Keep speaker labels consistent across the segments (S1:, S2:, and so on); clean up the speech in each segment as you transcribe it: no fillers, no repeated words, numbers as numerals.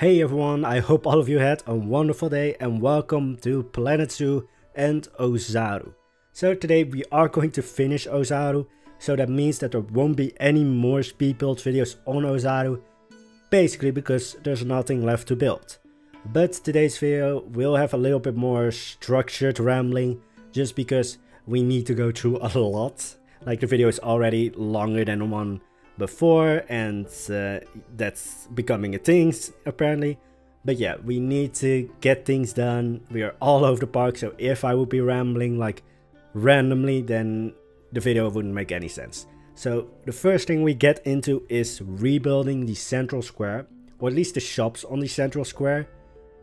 S1: Hey everyone, I hope all of you had a wonderful day and welcome to Planet Zoo and Ozaru. So today we are going to finish Ozaru, so that means that there won't be any more speed build videos on Ozaru, basically because there's nothing left to build. But today's video will have a little bit more structured rambling, just because we need to go through a lot. Like the video is already longer than the one before, and that's becoming a thing apparently. But yeah, we need to get things done. We are all over the park, so if I would be rambling like randomly, then the video wouldn't make any sense. So the first thing we get into is rebuilding the central square, or at least the shops on the central square.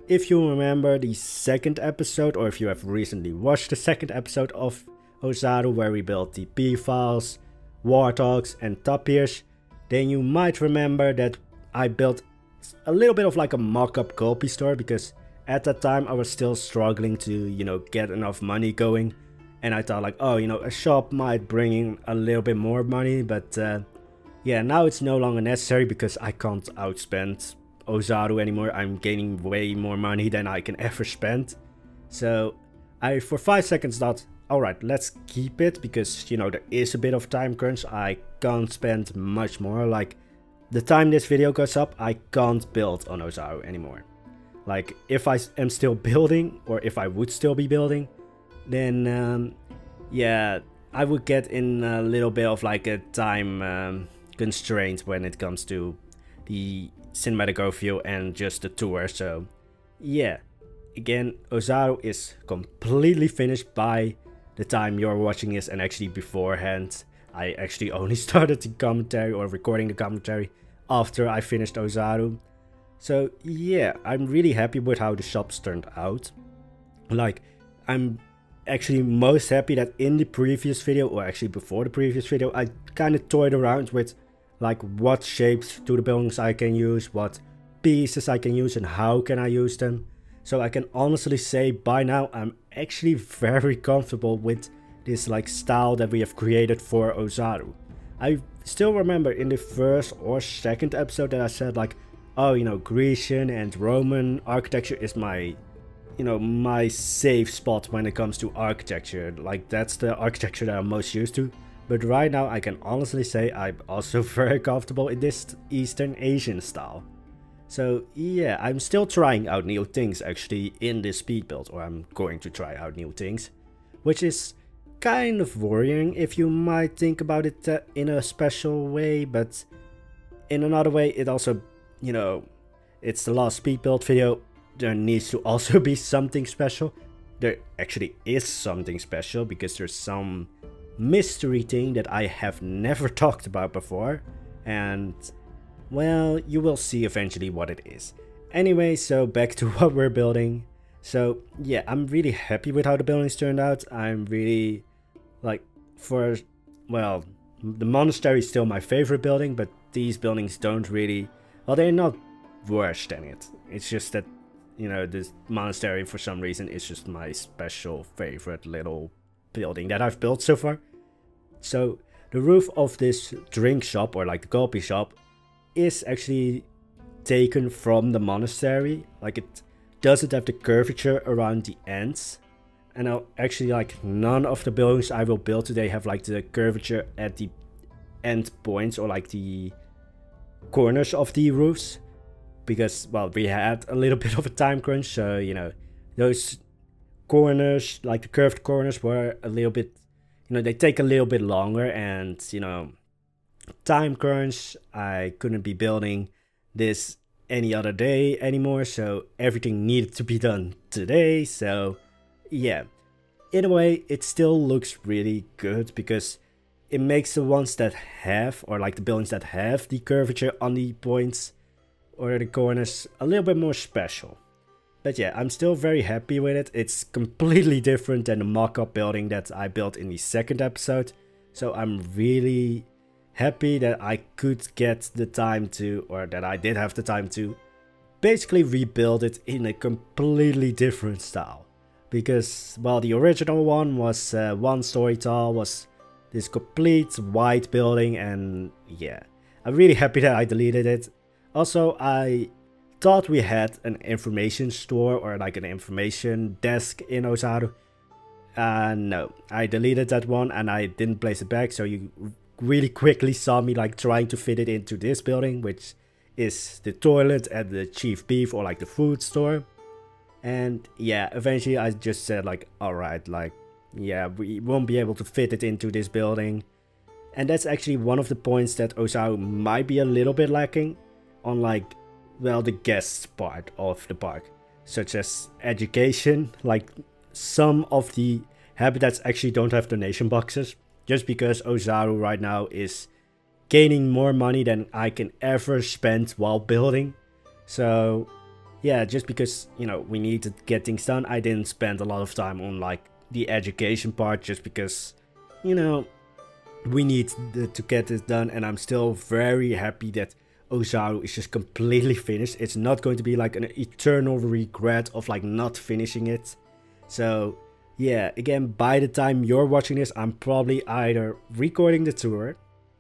S1: If you remember the second episode, or if you have recently watched the second episode of Ozaru where we built the P-Files, Warthogs and Tapirs, then you might remember that I built a little bit of like a mock-up Gulpy store, because at that time I was still struggling to, get enough money going. And I thought like, oh, a shop might bring in a little bit more money, but yeah, now it's no longer necessary because I can't outspend Ozaru anymore. I'm gaining way more money than I can ever spend. So I for 5 seconds thought, alright, let's keep it, because there is a bit of time crunch. I can't spend much more. Like the time this video goes up, I can't build on Ozaru anymore. Like if I am still building, or if I would still be building, then yeah, I would get in a little bit of like a time constraint when it comes to the cinematic overview and just the tour. So yeah, again, Ozaru is completely finished by the time you're watching this, and actually beforehand I actually only started the commentary or recording the commentary after I finished Ozaru. So yeah, I'm really happy with how the shops turned out. Like, I'm actually most happy that in the previous video, or actually before the previous video, I kind of toyed around with like what shapes to the buildings I can use, what pieces I can use, and how can I use them. So I can honestly say by now I'm actually very comfortable with this like style that we have created for Ozaru. I still remember in the first or second episode that I said like, oh, Grecian and Roman architecture is my, my safe spot when it comes to architecture. Like that's the architecture that I'm most used to. But right now I can honestly say I'm also very comfortable in this Eastern Asian style. So yeah, I'm still trying out new things actually in this speed build, or I'm going to try out new things, which is kind of worrying if you might think about it in a special way, but in another way it also, it's the last speed build video, there needs to also be something special. There actually is something special, because there's some mystery thing that I have never talked about before, and well, you will see eventually what it is. Anyway, so back to what we're building. So yeah, I'm really happy with how the buildings turned out. I'm really like, well, the monastery is still my favorite building, but these buildings don't really, well, they're not worse than it. It's just that, this monastery for some reason is just my special favorite little building that I've built so far. So the roof of this drink shop, or like the Gulpy shop, is actually taken from the monastery. Like it doesn't have the curvature around the ends, and I'll actually, like, none of the buildings I will build today have like the curvature at the end points, or like the corners of the roofs, because, well, we had a little bit of a time crunch. So those corners, like the curved corners, were a little bit, they take a little bit longer, and time crunch, I couldn't be building this any other day anymore, so everything needed to be done today. So yeah, in a way it still looks really good, because it makes the ones that have, or like the buildings that have the curvature on the points or the corners, a little bit more special. But yeah, I'm still very happy with it. It's completely different than the mock-up building that I built in the second episode, so I'm really happy that I could get the time to, or that I did have the time to, basically rebuild it in a completely different style. Because, well, the original one was 1 story tall, was this complete white building, and yeah, I'm really happy that I deleted it. Also, I thought we had an information store or like an information desk in Ozaru. No, I deleted that one and I didn't place it back, so you really quickly saw me like trying to fit it into this building, which is the toilet and the chief beef or like the food store. And yeah, eventually I just said like, alright, like, yeah, we won't be able to fit it into this building. And that's actually one of the points that Ozaru might be a little bit lacking on, like, well, the guests part of the park, such as education. Like, some of the habitats actually don't have donation boxes, just because Ozaru right now is gaining more money than I can ever spend while building. So yeah, just because, you know, we need to get things done, I didn't spend a lot of time on like the education part, just because, you know, we need to get this done. And I'm still very happy that Ozaru is just completely finished. It's not going to be like an eternal regret of like not finishing it. So yeah, again, by the time you're watching this, I'm probably either recording the tour,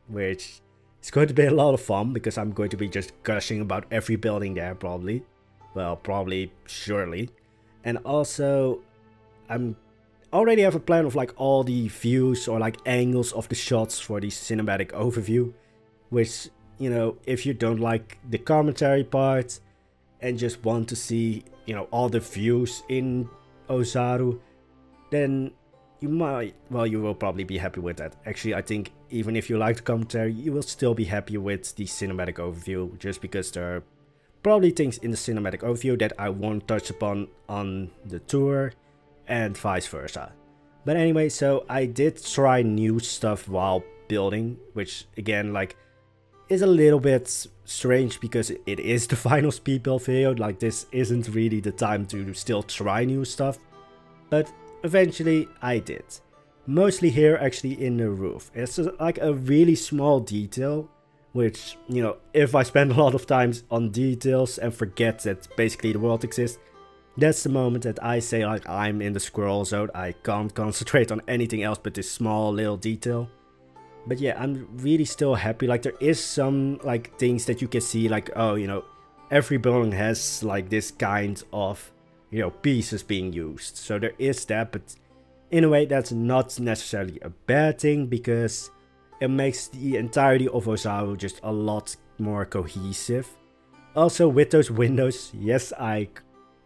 S1: which is going to be a lot of fun because I'm going to be just gushing about every building there probably. Well, probably, surely. And also, I'm already have a plan of like all the views or like angles of the shots for the cinematic overview, which, you know, if you don't like the commentary part and just want to see, you know, all the views in Ozaru, then you might, well, you will probably be happy with that. Actually, I think even if you like the commentary, you will still be happy with the cinematic overview, just because there are probably things in the cinematic overview that I won't touch upon on the tour, and vice versa. But anyway, so I did try new stuff while building, which again, like, is a little bit strange because it is the final speed build video. Like, this isn't really the time to still try new stuff, but eventually I did. Mostly here actually in the roof. It's like a really small detail, which, you know, if I spend a lot of time on details and forget that basically the world exists, that's the moment that I say like I'm in the squirrel zone. I can't concentrate on anything else but this small little detail. But yeah, I'm really still happy. Like, there is some like things that you can see, like, oh, you know, every building has like this kind of, you know, pieces being used. So there is that, but in a way that's not necessarily a bad thing, because it makes the entirety of Ozaru just a lot more cohesive. Also, with those windows, yes, I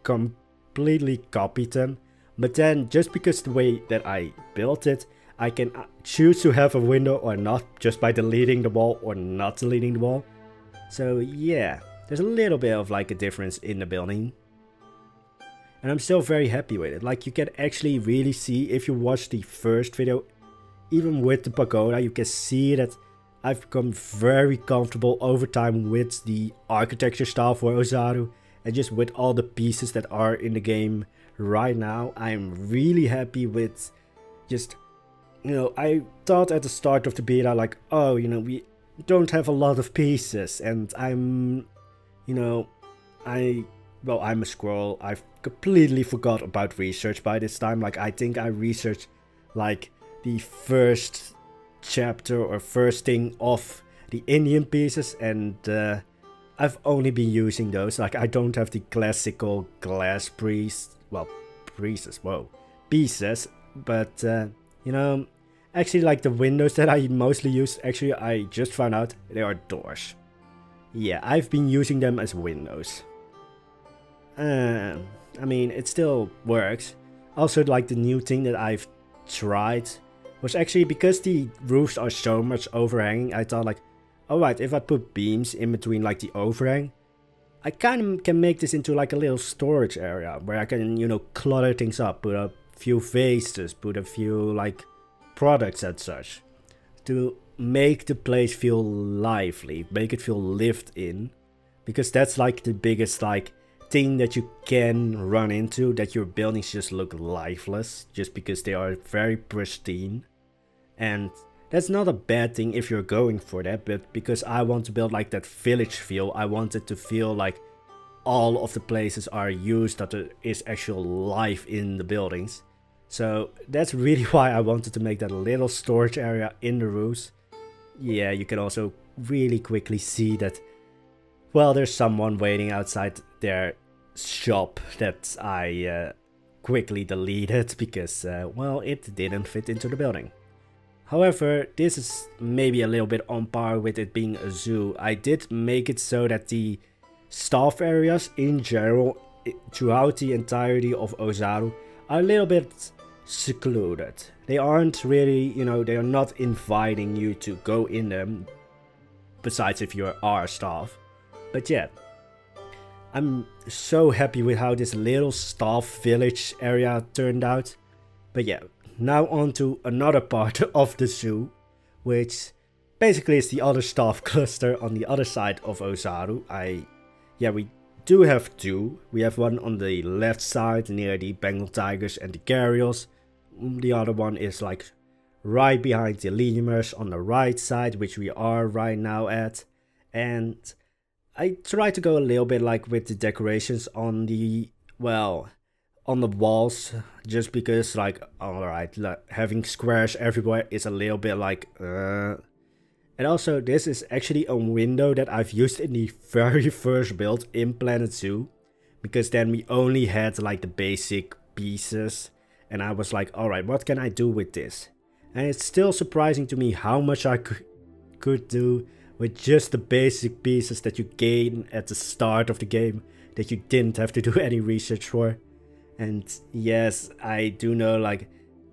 S1: completely copied them, but then just because the way that I built it, I can choose to have a window or not, just by deleting the wall or not deleting the wall. So yeah, there's a little bit of like a difference in the building. And I'm still very happy with it. Like, you can actually really see, if you watch the first video, even with the pagoda, you can see that I've become very comfortable over time with the architecture style for Ozaru, and just with all the pieces that are in the game right now. I'm really happy with just, you know, I thought at the start of the beta, like, oh, you know, we don't have a lot of pieces, and I'm, you know, well, I'm a squirrel. I've completely forgot about research by this time. Like, I think I researched like the first chapter or first thing of the Indian pieces, and I've only been using those. Like, I don't have the classical glass pieces, but you know, actually, like, the windows that I mostly use, actually I just found out they are doors. Yeah, I've been using them as windows. I mean, it still works. Also, like, the new thing that I've tried was actually, because the roofs are so much overhanging, I thought like, alright, if I put beams in between like the overhang, I kind of can make this into like a little storage area where I can, you know, clutter things up, put a few vases, put a few like products and such, to make the place feel lively, make it feel lived in, because that's like the biggest like thing that you can run into, that your buildings just look lifeless just because they are very pristine. And that's not a bad thing if you're going for that, but because I want to build like that village feel, I want it to feel like all of the places are used, that there is actual life in the buildings. So that's really why I wanted to make that little storage area in the roofs. Yeah, you can also really quickly see that well, there's someone waiting outside their shop that I quickly deleted because, well, it didn't fit into the building. However, this is maybe a little bit on par with it being a zoo. I did make it so that the staff areas in general throughout the entirety of Ozaru are a little bit secluded. They aren't really, you know, they are not inviting you to go in them, besides if you are staff. But yeah, I'm so happy with how this little staff village area turned out. But yeah, now on to another part of the zoo, which basically is the other staff cluster on the other side of Ozaru. Yeah, we do have two. We have one on the left side near the Bengal tigers and the gharials. The other one is like right behind the lemurs on the right side, which we are right now at. And I try to go a little bit like with the decorations on the, well, on the walls, just because like, alright, having squares everywhere is a little bit like, And also, this is actually a window that I've used in the very first build in Planet Zoo, because then we only had like the basic pieces, and I was like, alright, what can I do with this? And it's still surprising to me how much I could do with just the basic pieces that you gain at the start of the game, that you didn't have to do any research for. And yes, I do know, like,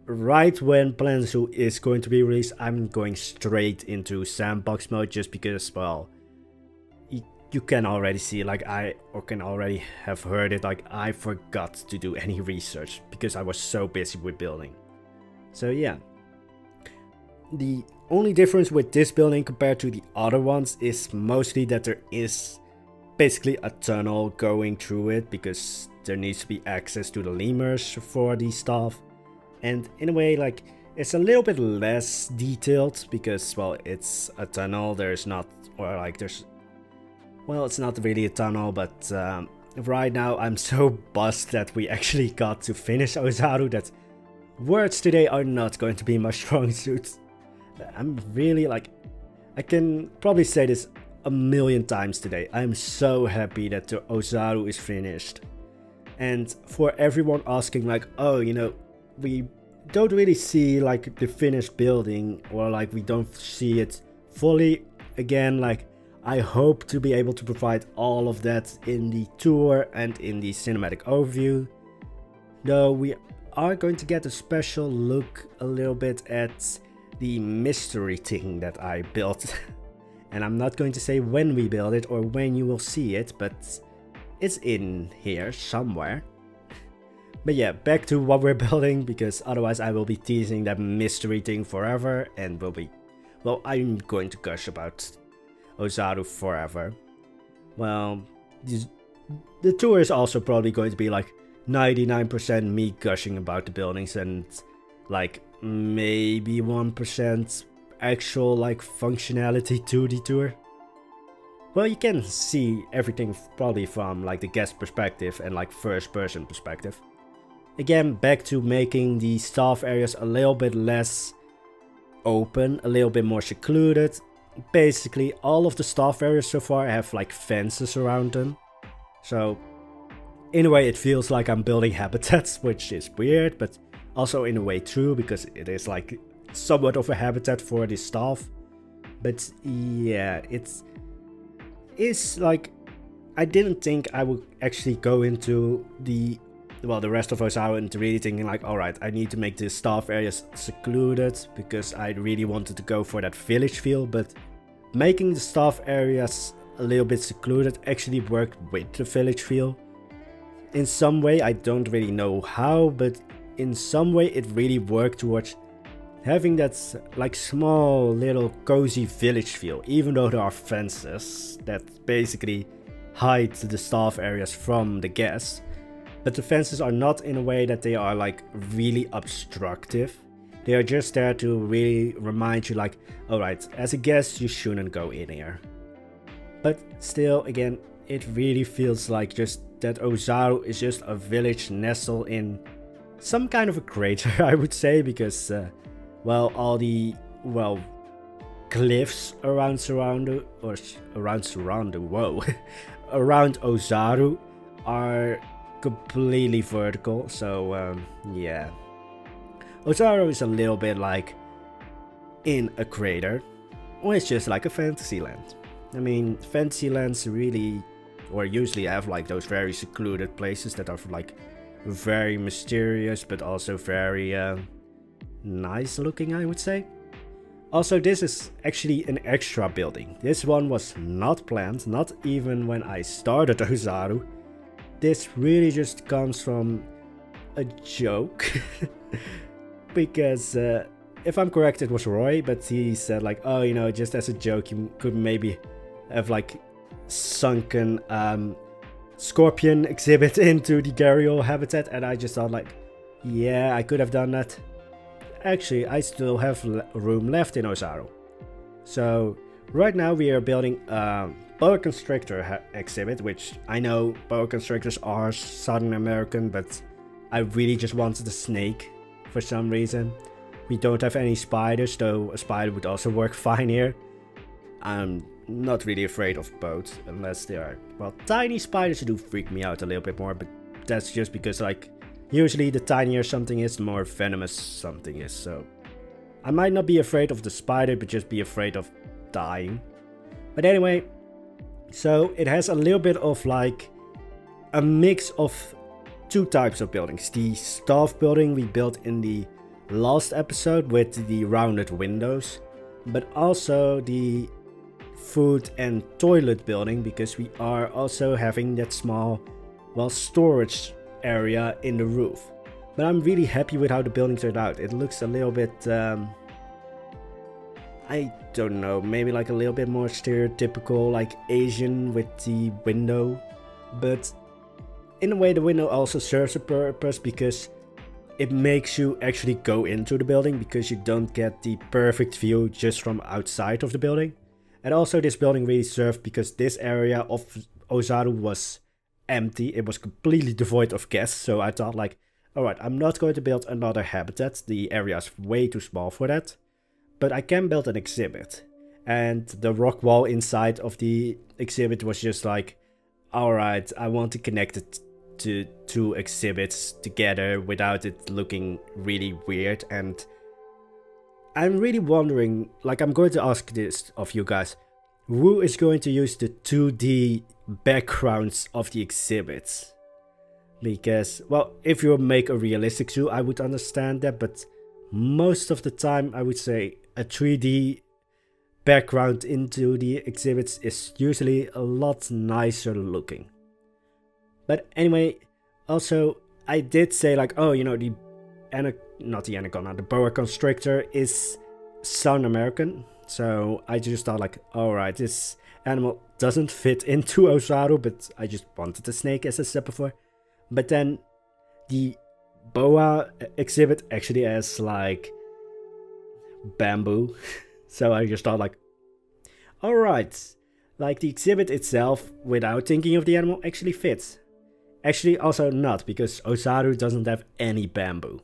S1: right when Planet Zoo is going to be released, I'm going straight into sandbox mode, just because, well, you can already see, like, can already have heard it, like, I forgot to do any research because I was so busy with building. So yeah, the only difference with this building compared to the other ones is mostly that there is basically a tunnel going through it, because there needs to be access to the lemurs for the staff. And in a way, like, it's a little bit less detailed because, well, it's a tunnel. There's not, or like there's, well, it's not really a tunnel, but right now I'm so buzzed that we actually got to finish Ozaru that words today are not going to be my strong suit. I'm really, like, I can probably say this a million times today. I'm so happy that the Ozaru is finished. And for everyone asking, like, oh, you know, we don't really see like the finished building, or like we don't see it fully. Again, like, I hope to be able to provide all of that in the tour and in the cinematic overview. Though we are going to get a special look a little bit at the mystery thing that I built. And I'm not going to say when we build it or when you will see it, but it's in here somewhere. But yeah, back to what we're building, because otherwise I will be teasing that mystery thing forever and will be, well, I'm going to gush about Ozaru forever. Well, the tour is also probably going to be like 99% me gushing about the buildings and like maybe 1% actual like functionality to the tour. Well, you can see everything probably from like the guest perspective and like first person perspective. Again, back to making the staff areas a little bit less open, a little bit more secluded. Basically, all of the staff areas so far have like fences around them. So, in a way it feels like I'm building habitats, which is weird, but also in a way true, because it is like somewhat of a habitat for the staff. But yeah, it's like, I didn't think I would actually go into the rest of Ozaru and really thinking like, alright, I need to make the staff areas secluded because I really wanted to go for that village feel, but making the staff areas a little bit secluded actually worked with the village feel. In some way, I don't really know how, but in some way it really worked towards having that like small little cozy village feel, even though there are fences that basically hide the staff areas from the guests. But the fences are not in a way that they are like really obstructive. They are just there to really remind you like, alright, as a guest you shouldn't go in here. But still, again, it really feels like just that Ozaru is just a village nestled in some kind of a crater, I would say, because well, all the, well, cliffs around whoa, around Ozaru are completely vertical. So yeah, Ozaru is a little bit like in a crater, or it's just like a fantasy land. I mean, fantasy lands really, or usually have like those very secluded places that are like very mysterious, but also very nice looking, I would say. Also, this is actually an extra building. This one was not planned, not even when I started Ozaru. This really just comes from a joke. Because if I'm correct, it was Roy, but he said like, oh, you know, just as a joke, you could maybe have like sunken scorpion exhibit into the gharial habitat, and I just thought like, yeah, I could have done that. Actually, I still have room left in Ozaru. So right now we are building a boa constrictor exhibit, which I know boa constrictors are Southern American, but I really just wanted a snake for some reason. We don't have any spiders, though a spider would also work fine here. I'm not really afraid of both, unless they are, well, tiny spiders do freak me out a little bit more, but that's just because like usually the tinier something is, the more venomous something is. So I might not be afraid of the spider, but just be afraid of dying. But anyway, so it has a little bit of like a mix of two types of buildings. The staff building we built in the last episode with the rounded windows, but also the food and toilet building, because we are also having that small, well, storage area in the roof. But I'm really happy with how the building turned out. It looks a little bit I don't know, maybe like a little bit more stereotypical, like Asian with the window, but in a way the window also serves a purpose, because it makes you actually go into the building, because you don't get the perfect view just from outside of the building. And also this building really served because this area of Ozaru was empty. It was completely devoid of guests, so I thought like, alright, I'm not going to build another habitat. The area is way too small for that. But I can build an exhibit. And the rock wall inside of the exhibit was just like, alright, I want to connect it to two exhibits together without it looking really weird. And I'm really wondering, like, I'm going to ask this of you guys, who is going to use the 2D backgrounds of the exhibits? Because, well, if you make a realistic zoo, I would understand that, but most of the time I would say a 3D background into the exhibits is usually a lot nicer looking. But anyway, also I did say like, oh, you know, the boa constrictor is South American. So I just thought like, alright, this animal doesn't fit into Ozaru, but I just wanted a snake, as I said before. But then the boa exhibit actually has like bamboo. So I just thought like, alright, like the exhibit itself without thinking of the animal actually fits. Actually also not, because Ozaru doesn't have any bamboo.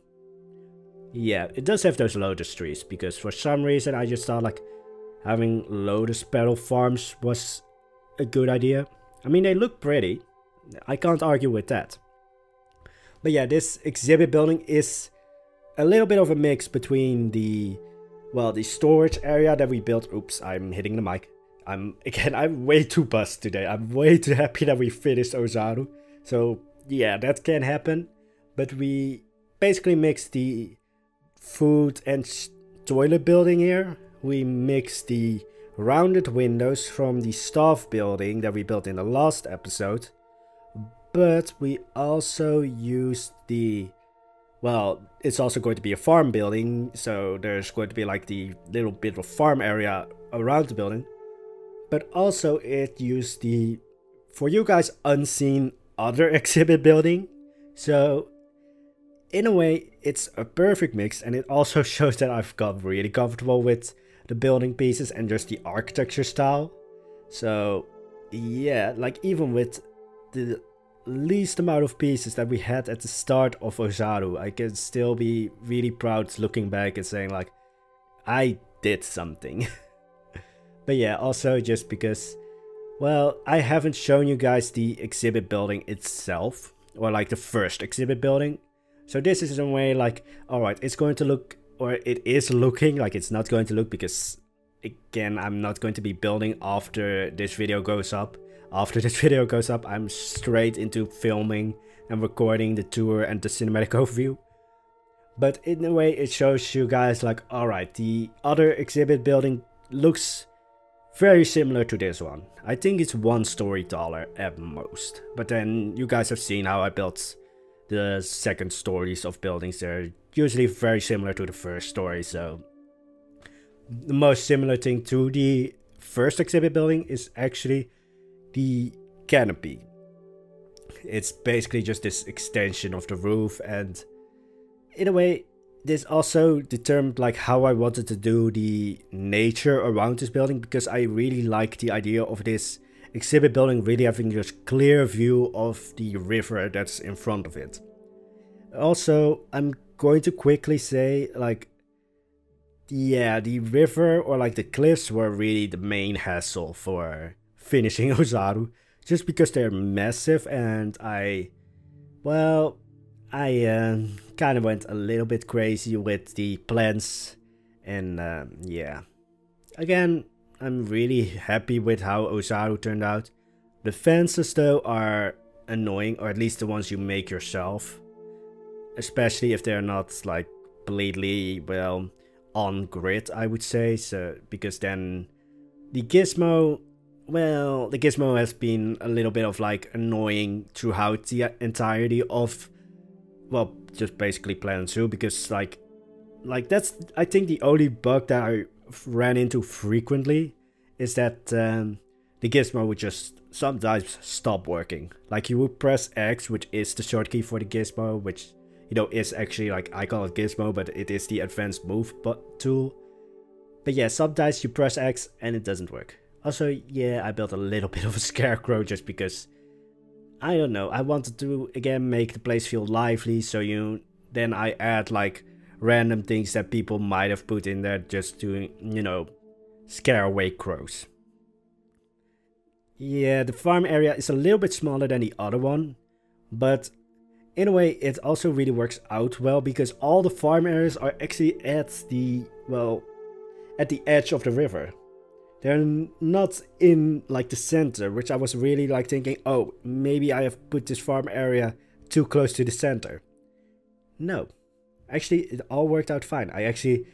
S1: Yeah, it does have those lotus trees, because for some reason I just thought like having lotus petal farms was a good idea. I mean, they look pretty, I can't argue with that. But yeah, this exhibit building is a little bit of a mix between the, well, the storage area that we built. Oops, I'm hitting the mic. I'm way too buzzed today. I'm way too happy that we finished Ozaru. So yeah, that can happen. But we basically mixed the food and toilet building here. We mixed the rounded windows from the staff building that we built in the last episode. But we also used the, well, it's also going to be a farm building, so there's going to be like the little bit of farm area around the building. But also it used the, for you guys, unseen other exhibit building. So in a way it's a perfect mix, and it also shows that I've got really comfortable with the building pieces and just the architecture style. So yeah, like even with the least amount of pieces that we had at the start of Ozaru, I can still be really proud looking back and saying like, I did something. But yeah, also just because, well, I haven't shown you guys the exhibit building itself, or like the first exhibit building. So this is in a way like, alright, it's going to look, or it is looking like it's not going to look, because again, I'm not going to be building after this video goes up. After this video goes up, I'm straight into filming and recording the tour and the cinematic overview. But in a way, it shows you guys like, alright, the other exhibit building looks very similar to this one. I think it's one story taller at most. But then you guys have seen how I built the second stories of buildings. They're usually very similar to the first story. So the most similar thing to the first exhibit building is actually the canopy. It's basically just this extension of the roof, and in a way this also determined like how I wanted to do the nature around this building, because I really like the idea of this exhibit building really having this clear view of the river that's in front of it. Also, I'm going to quickly say, like, yeah, the river or like the cliffs were really the main hassle for finishing Ozaru, just because they're massive, and I kind of went a little bit crazy with the plans, and yeah. Again, I'm really happy with how Ozaru turned out. The fences though are annoying, or at least the ones you make yourself. Especially if they're not like completely, well, on grid, I would say. So, because then the gizmo, well, the gizmo has been a little bit of like annoying throughout the entirety of, well, just basically Planet Zoo, because like that's, I think, the only bug that I ran into frequently is that the gizmo would just sometimes stop working. Like, you would press X, which is the shortcut for the gizmo, which, you know, is actually, like, I call it gizmo, but it is the advanced move tool. But yeah, sometimes you press X and it doesn't work. Also, yeah, I built a little bit of a scarecrow just because, I don't know, I wanted to again make the place feel lively, so then I add like random things that people might have put in there just to, you know, scare away crows. Yeah, the farm area is a little bit smaller than the other one, but in a way it also really works out well, because all the farm areas are actually at the, well, at the edge of the river. They're not in like the center, which I was really like thinking, oh, maybe I have put this farm area too close to the center. No, actually it all worked out fine. I actually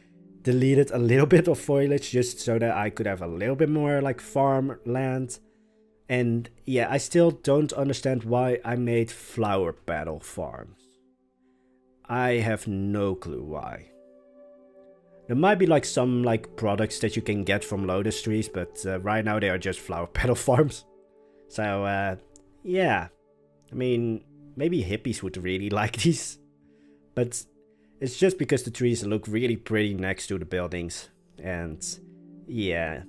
S1: deleted a little bit of foliage just so that I could have a little bit more like farm land. And yeah, I still don't understand why I made flower petal farms. I have no clue why. There might be like some like products that you can get from lotus trees, but right now they are just flower petal farms. So yeah, I mean, maybe hippies would really like these, but it's just because the trees look really pretty next to the buildings. And yeah,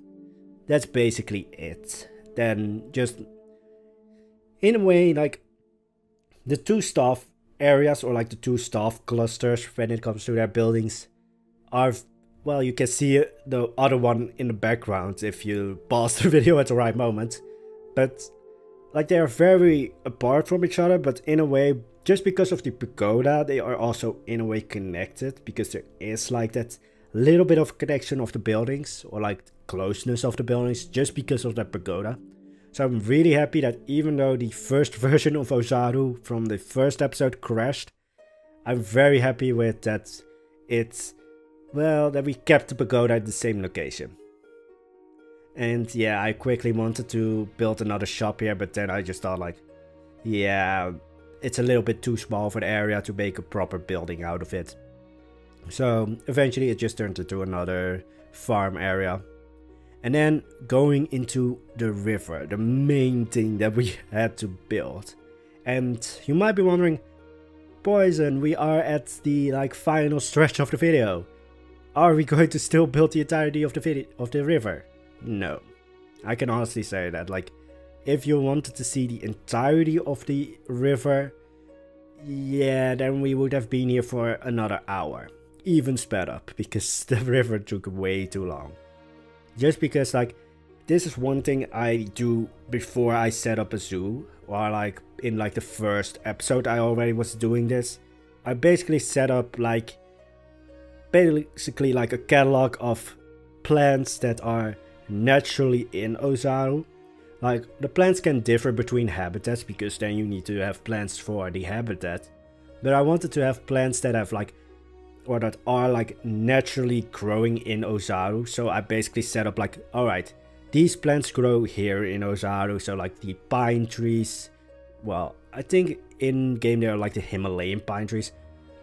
S1: that's basically it. Then just in a way, like the two staff areas, or like the two staff clusters when it comes to their buildings, are, well, you can see the other one in the background if you pause the video at the right moment. But like they are very apart from each other, but in a way, just because of the pagoda, they are also in a way connected, because there is like that little bit of connection of the buildings, or like closeness of the buildings, just because of that pagoda. So I'm really happy that even though the first version of Ozaru from the first episode crashed, I'm very happy with that it's, well, that we kept the pagoda at the same location. And yeah, I quickly wanted to build another shop here, but then I just thought like, yeah, it's a little bit too small for the area to make a proper building out of it. So eventually it just turned into another farm area. And then going into the river, the main thing that we had to build. And you might be wondering, Poison, we are at the like final stretch of the video. Are we going to still build the entirety of the river? No. I can honestly say that, like, if you wanted to see the entirety of the river, yeah, then we would have been here for another hour. Even sped up, because the river took way too long. Just because, like, this is one thing I do before I set up a zoo, or like in like the first episode I already was doing this. I basically set up like basically like a catalog of plants that are naturally in Ozaru. Like the plants can differ between habitats because then you need to have plants for the habitat. But I wanted to have plants that have like, or that are like naturally growing in Ozaru. So I basically set up like, alright, these plants grow here in Ozaru. So like the pine trees, well, I think in game they are like the Himalayan pine trees.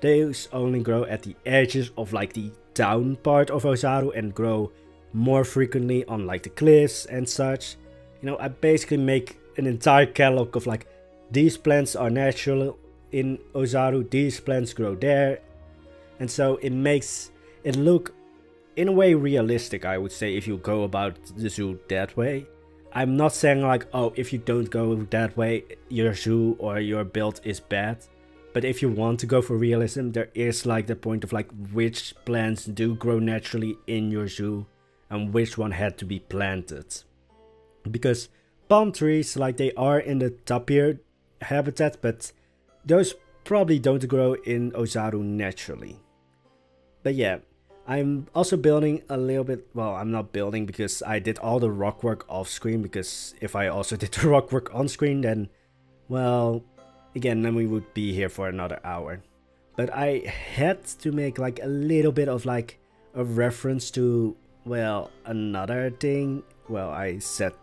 S1: Those only grow at the edges of like the down part of Ozaru and grow more frequently on like the cliffs and such. You know, I basically make an entire catalog of like, these plants are natural in Ozaru, these plants grow there. And so it makes it look in a way realistic, I would say, if you go about the zoo that way. I'm not saying like, oh, if you don't go that way, your zoo or your build is bad. But if you want to go for realism, there is like the point of like which plants do grow naturally in your zoo and which one had to be planted. Because palm trees, like they are in the tapir habitat, but those probably don't grow in Ozaru naturally. But yeah, I'm also building a little bit, well, I'm not building because I did all the rock work off screen, because if I also did the rock work on screen, then, well, again, then we would be here for another hour. But I had to make like a little bit of like a reference to, well, another thing. Well, I said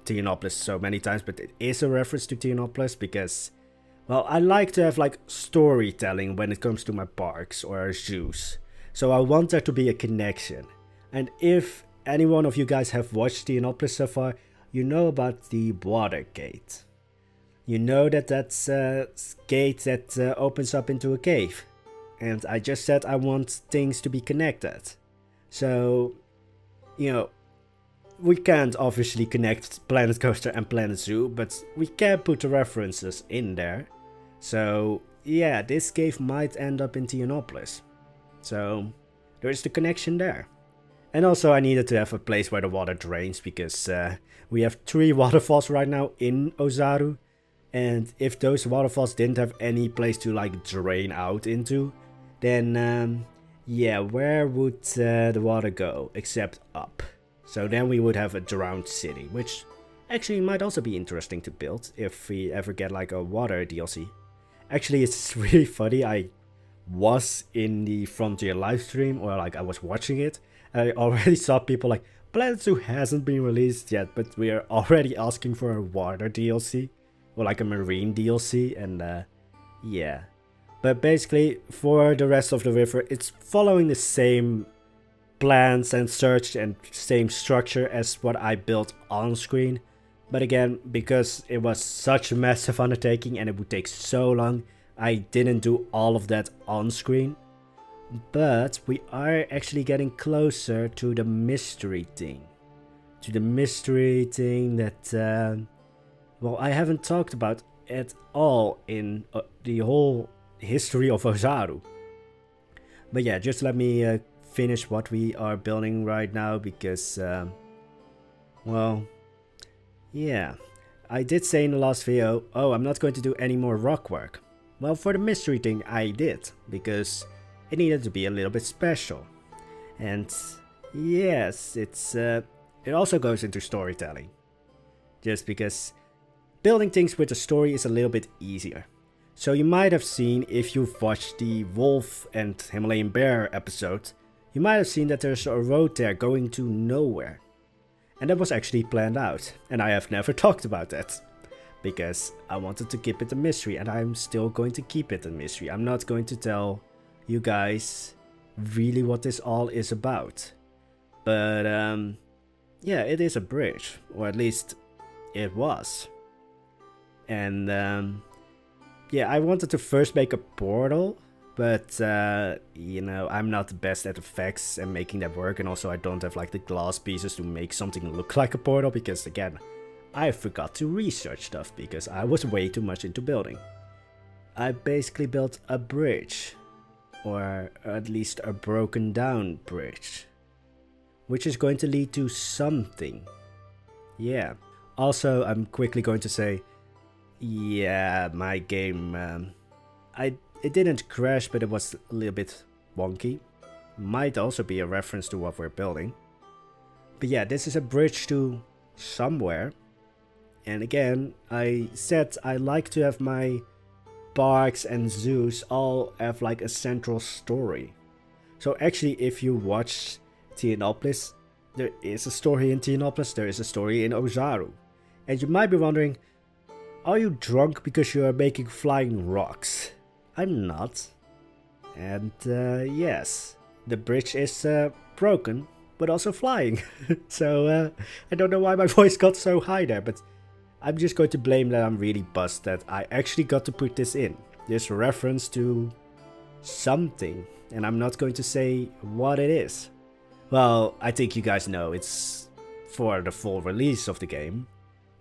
S1: Tianopolis so many times, but it is a reference to Tianopolis because, well, I like to have like storytelling when it comes to my parks or zoos. So I want there to be a connection. And if any one of you guys have watched Tianopolis so far, you know about the water gate. You know that that's a gate that opens up into a cave. And I just said I want things to be connected. So, you know, we can't obviously connect Planet Coaster and Planet Zoo, but we can put the references in there. So yeah, this cave might end up in Tianopolis. So there is the connection there. And also I needed to have a place where the water drains, because we have 3 waterfalls right now in Ozaru. And if those waterfalls didn't have any place to like drain out into, then yeah, where would the water go except up? So then we would have a drowned city, which actually might also be interesting to build if we ever get like a water DLC. Actually, it's really funny, I was in the Frontier livestream, or like I was watching it, and I already saw people like, Planet Zoo hasn't been released yet, but we are already asking for a water DLC, or like a marine DLC, and yeah. But basically, for the rest of the river, it's following the same plans and search and same structure as what I built on screen. But again, because it was such a massive undertaking and it would take so long, I didn't do all of that on screen. But we are actually getting closer to the mystery thing. To the mystery thing that, well, I haven't talked about at all in the whole history of Ozaru. But yeah, just let me finish what we are building right now, because well, yeah, I did say in the last video, oh, I'm not going to do any more rock work. Well, for the mystery thing I did, because it needed to be a little bit special. And yes, it also goes into storytelling, just because building things with a story is a little bit easier. So you might have seen, if you've watched the wolf and Himalayan bear episode, you might have seen that there's a road there going to nowhere. And that was actually planned out, and I have never talked about that. Because I wanted to keep it a mystery, and I'm still going to keep it a mystery. I'm not going to tell you guys really what this all is about. But yeah, it is a bridge, or at least it was. And yeah, I wanted to first make a portal, but you know, I'm not the best at effects and making that work, and also I don't have like the glass pieces to make something look like a portal, because again, I forgot to research stuff because I was way too much into building. I basically built a bridge, or at least a broken down bridge, which is going to lead to something. yeah. Also, I'm quickly going to say, yeah, my game, it didn't crash, but it was a little bit wonky. Might also be a reference to what we're building. But yeah, this is a bridge to somewhere. And again, I said I like to have my parks and zoos all have like a central story. So actually, if you watch Tianopolis, there is a story in Tianopolis, there is a story in Ozaru. And you might be wondering, are you drunk because you are making flying rocks? I'm not. And yes, the bridge is broken, but also flying. So I don't know why my voice got so high there, but I'm just going to blame that I'm really buzzed that I actually got to put this in. This reference to something, and I'm not going to say what it is. Well, I think you guys know it's for the full release of the game,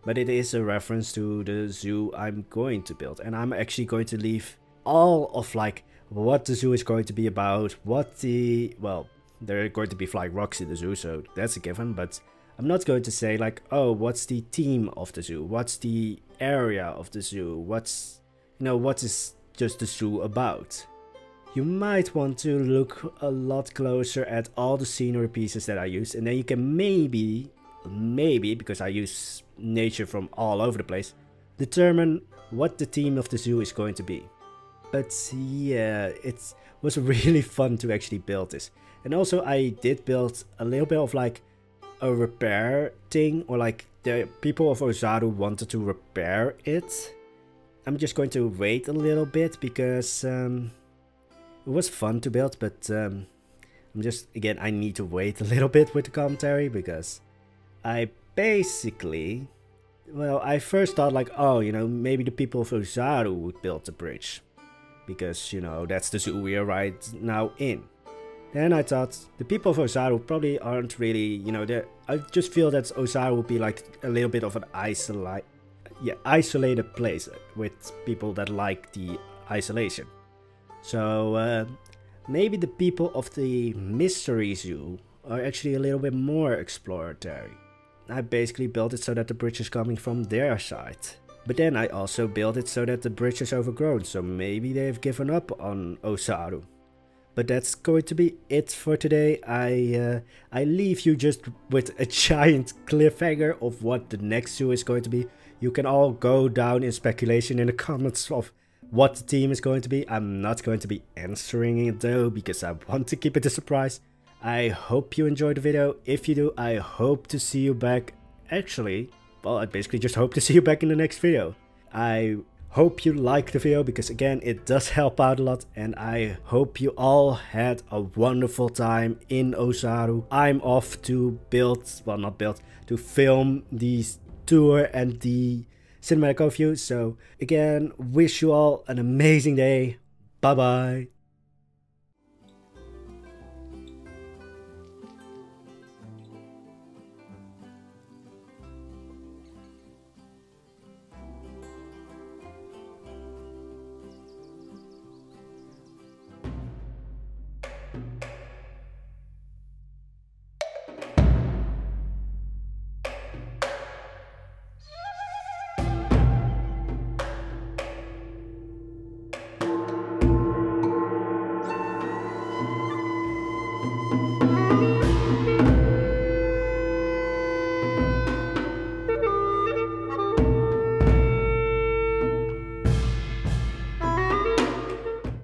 S1: but it is a reference to the zoo I'm going to build, and I'm actually going to leave all of like what the zoo is going to be about, what the, well, there are going to be flying rocks in the zoo, so that's a given, but I'm not going to say like, oh, what's the theme of the zoo, what's the area of the zoo, what's, you know, what is just the zoo about. You might want to look a lot closer at all the scenery pieces that I use, and then you can maybe, because I use nature from all over the place, determine what the theme of the zoo is going to be. But yeah, it was really fun to actually build this. And also I did build a little bit of like a repair thing, or like the people of Ozaru wanted to repair it. I'm just going to wait a little bit because it was fun to build, but I'm just, again, I need to wait a little bit with the commentary because I basically, well, I first thought like, oh, you know, maybe the people of Ozaru would build the bridge because, you know, that's the zoo we are right now in. Then I thought the people of Ozaru probably aren't really, you know, I just feel that Ozaru would be like a little bit of an isolated place with people that like the isolation. So maybe the people of the Mystery Zoo are actually a little bit more exploratory. I basically built it so that the bridge is coming from their side. But then I also built it so that the bridge is overgrown, so maybe they've given up on Ozaru. But that's going to be it for today. I leave you just with a giant cliffhanger of what the next zoo is going to be. You can all go down in speculation in the comments of what the theme is going to be. I'm not going to be answering it though, because I want to keep it a surprise. I hope you enjoyed the video. If you do, I hope to see you back. Actually, well, I basically just hope to see you back in the next video. I hope you liked the video because again, it does help out a lot, and I hope you all had a wonderful time in Ozaru. I'm off to build, well, not build, to film these tour and the cinematic overview. So again, wish you all an amazing day. Bye bye.